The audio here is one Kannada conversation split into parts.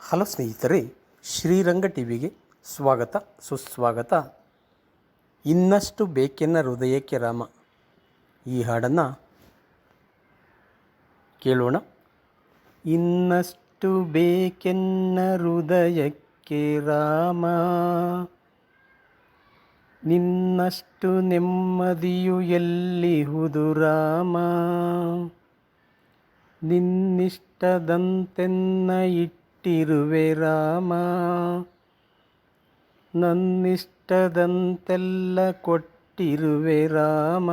ಹಲೋ ಸ್ನೇಹಿತರೆ, ಶ್ರೀರಂಗ ಟಿವಿಗೆ ಸ್ವಾಗತ ಸುಸ್ವಾಗತ. ಇನ್ನಷ್ಟು ಬೇಕೆನ್ನ ಹೃದಯಕ್ಕೆ ರಾಮ ಈ ಹಾಡನ್ನು ಕೇಳೋಣ. ಇನ್ನಷ್ಟು ಬೇಕೆನ್ನ ಹೃದಯಕ್ಕೆ ರಾಮ, ನಿನ್ನಷ್ಟು ನೆಮ್ಮದಿಯು ಎಲ್ಲಿಹುದು ರಾಮ, ನಿನ್ನಿಷ್ಟದಂತೆನ್ನ ಇಟ್ಟಿರುವೆ ರಾಮ, ನನ್ನಿಷ್ಟದಂತೆಲ್ಲ ಕೊಟ್ಟಿರುವೆ ರಾಮ,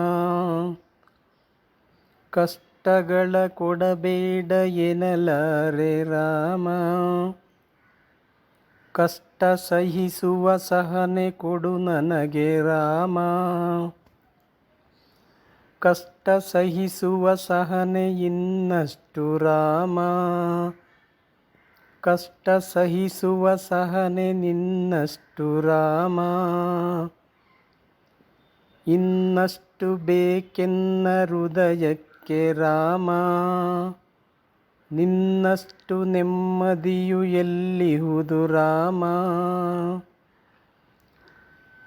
ಕಷ್ಟಗಳ ಕೊಡಬೇಡ ಎನ್ನಲಾರೆ ರಾಮ, ಕಷ್ಟ ಸಹಿಸುವ ಸಹನೆ ಕೊಡು ನನಗೆ ರಾಮ, ಕಷ್ಟ ಸಹಿಸುವ ಸಹನೆ ಇನ್ನಷ್ಟು ರಾಮ, ಕಷ್ಟ ಸಹಿಸುವ ಸಹನೆ ನಿನ್ನಷ್ಟು ರಾಮ, ಇನ್ನಷ್ಟು ಬೇಕೆನ್ನ ಹೃದಯಕ್ಕೆ ರಾಮ, ನಿನ್ನಷ್ಟು ನೆಮ್ಮದಿಯು ಎಲ್ಲಿಹುದು ರಾಮ,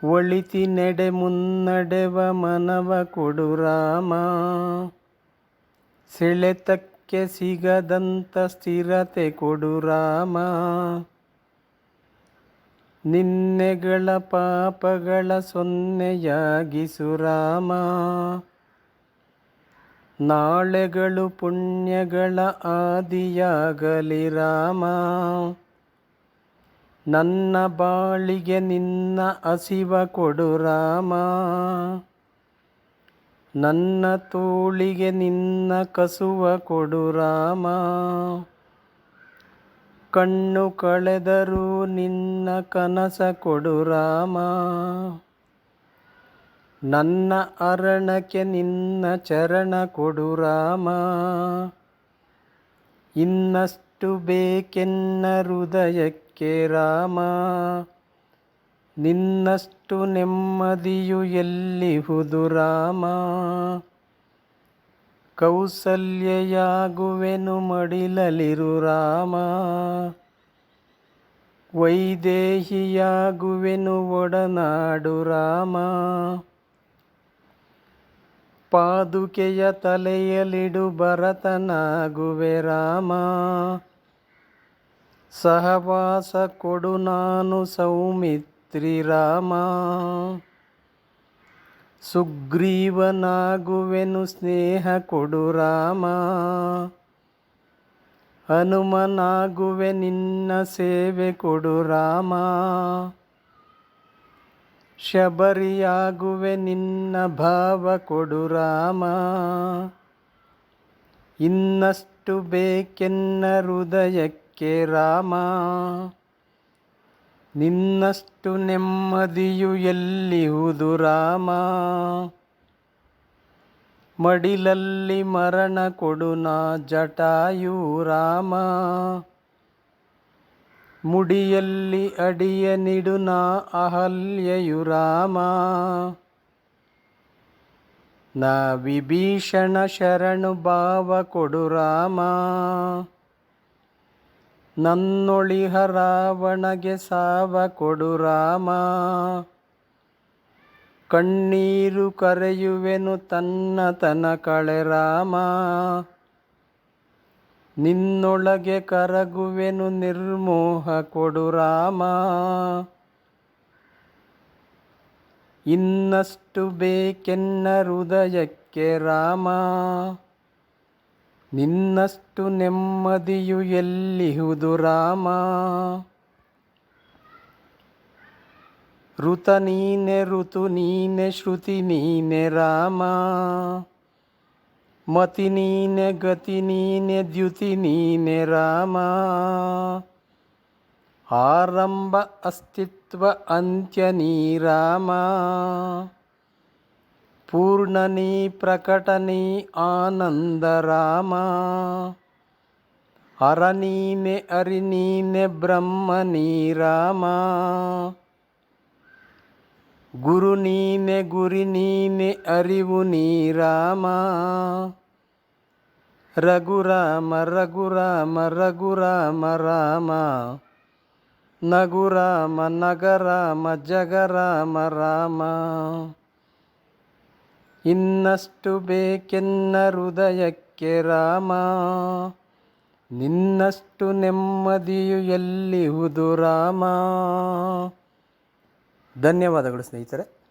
ಒಳಿತಿ ನಡೆ ಮುನ್ನಡೆವ ಮನವ ಕೊಡು ರಾಮ, ಸೆಳೆತಕ್ಕೆ ಸಿಗದಂತ ಸ್ಥಿರತೆ ಕೊಡು ರಾಮ, ನಿನ್ನೆಗಳ ಪಾಪಗಳ ಸೊನ್ನೆಯಾಗಿಸು ರಾಮ, ನಾಳೆಗಳು ಪುಣ್ಯಗಳ ಆದಿಯಾಗಲಿ ರಾಮ, ನನ್ನ ಬಾಳಿಗೆ ನಿನ್ನ ಹಸಿವ ಕೊಡು ರಾಮ, ನನ್ನ ತೋಳಿಗೆ ನಿನ್ನ ಕಸುವ ಕೊಡು ರಾಮ, ಕಣ್ಣು ಕಳೆದರೂ ನಿನ್ನ ಕನಸ ಕೊಡು ರಾಮ, ನನ್ನ ಅರಣಕ್ಕೆ ನಿನ್ನ ಚರಣ ಕೊಡು ರಾಮ, ಇನ್ನಷ್ಟು ಬೇಕೆನ್ನ ಹೃದಯಕ್ಕೆ ರಾಮ, ನಿನ್ನಷ್ಟು ನೆಮ್ಮದಿಯು ಎಲ್ಲಿಹುದು ರಾಮ, ಕೌಸಲ್ಯೆಯಾಗುವೆನು ಮಡಿಲಲಿರು ರಾಮ, ವೈದೇಹಿಯಾಗುವೆನು ಒಡನಾಡು ರಾಮ, ಪಾದುಕೆಯ ತಲೆಯಲಿಡು ಭರತನಾಗುವೆ ರಾಮ, ಸಹವಾಸ ಕೊಡು ನಾನು ಸೌಮಿತ್ರಿ ರಾಮ, ಸುಗ್ರೀವನಾಗುವೆನು ಸ್ನೇಹ ಕೊಡು ರಾಮ, ಹನುಮನಾಗುವೆ ನಿನ್ನ ಸೇವೆ ಕೊಡು ರಾಮ, ಶಬರಿಯಾಗುವೆ ನಿನ್ನ ಭಾವ ಕೊಡು ರಾಮ, ಇನ್ನಷ್ಟು ಬೇಕೆನ್ನ ಹೃದಯಕ್ಕೆ ರಾಮ, ನಿನ್ನಷ್ಟು ನೆಮ್ಮದಿಯು ಎಲ್ಲಿಹುದು ರಾಮ, ಮಡಿಲಲ್ಲಿ ಮರಣ ಕೊಡು ನಾ ಜಟಾಯು ರಾಮ, ಮುಡಿಯಲ್ಲಿ ಅಡಿಯ ನಿಡು ನಾ ಅಹಲ್ಯೆಯು ರಾಮ, ನಾ ವಿಭೀಷಣ ಶರಣು ಭಾವ ಕೊಡು ರಾಮ, ನನ್ನೊಳಿಹ ರಾವಣಗೆ ಸಾವ ಕೊಡು ರಾಮ, ಕಣ್ಣೀರು ಕರೆಯುವೆನು ತನ್ನತನ ಕಳೆ ರಾಮ, ನಿನ್ನೊಳಗೆ ಕರಗುವೆನು ನಿರ್ಮೋಹ ಕೊಡು ರಾಮ, ಇನ್ನಷ್ಟು ಬೇಕೆನ್ನ ಹೃದಯಕ್ಕೆ ರಾಮ, ನಿನ್ನಷ್ಟು ನೆಮ್ಮದಿಯು ಎಲ್ಲಿಹುದು ರಾಮ, ಋತ ನೀನೆ ಋತು ನೀನೆ ಶ್ರುತಿ ನೀನೆ ರಾಮ, ಮತಿ ನೀನೆ ಗತಿ ನೀನೆ ದ್ಯುತಿ ನೀನೆ ರಾಮ, ಆರಂಭ ಅಸ್ತಿತ್ವ ಅಂತ್ಯ ನೀ ರಾಮ, ಪೂರ್ಣ ನೀ ಪ್ರಕಟ ನೀ ಆನಂದ ರಾಮ, ಹರ ನೀನೆ ಹರಿ ನೀನೆ ಬ್ರಹ್ಮ ನೀ ರಾಮ, ಗುರು ನೀನೆ ಗುರಿ ನೀನೆ ಅರಿವು ನೀ ರಾಮ, ರಘುರಾಮ ರಘುರಾಮ ರಘುರಾಮ ರಾಮ ನಗುರಾಮ ನಗರಾಮ ಜಗರಾಮ ರಾಮ. ಇನ್ನಷ್ಟು ಬೇಕೆನ್ನ ಹೃದಯಕ್ಕೆ ರಾಮ, ನಿನ್ನಷ್ಟು ನೆಮ್ಮದಿಯು ಎಲ್ಲಿಹುದು ರಾಮ. ಧನ್ಯವಾದಗಳು ಸ್ನೇಹಿತರೆ.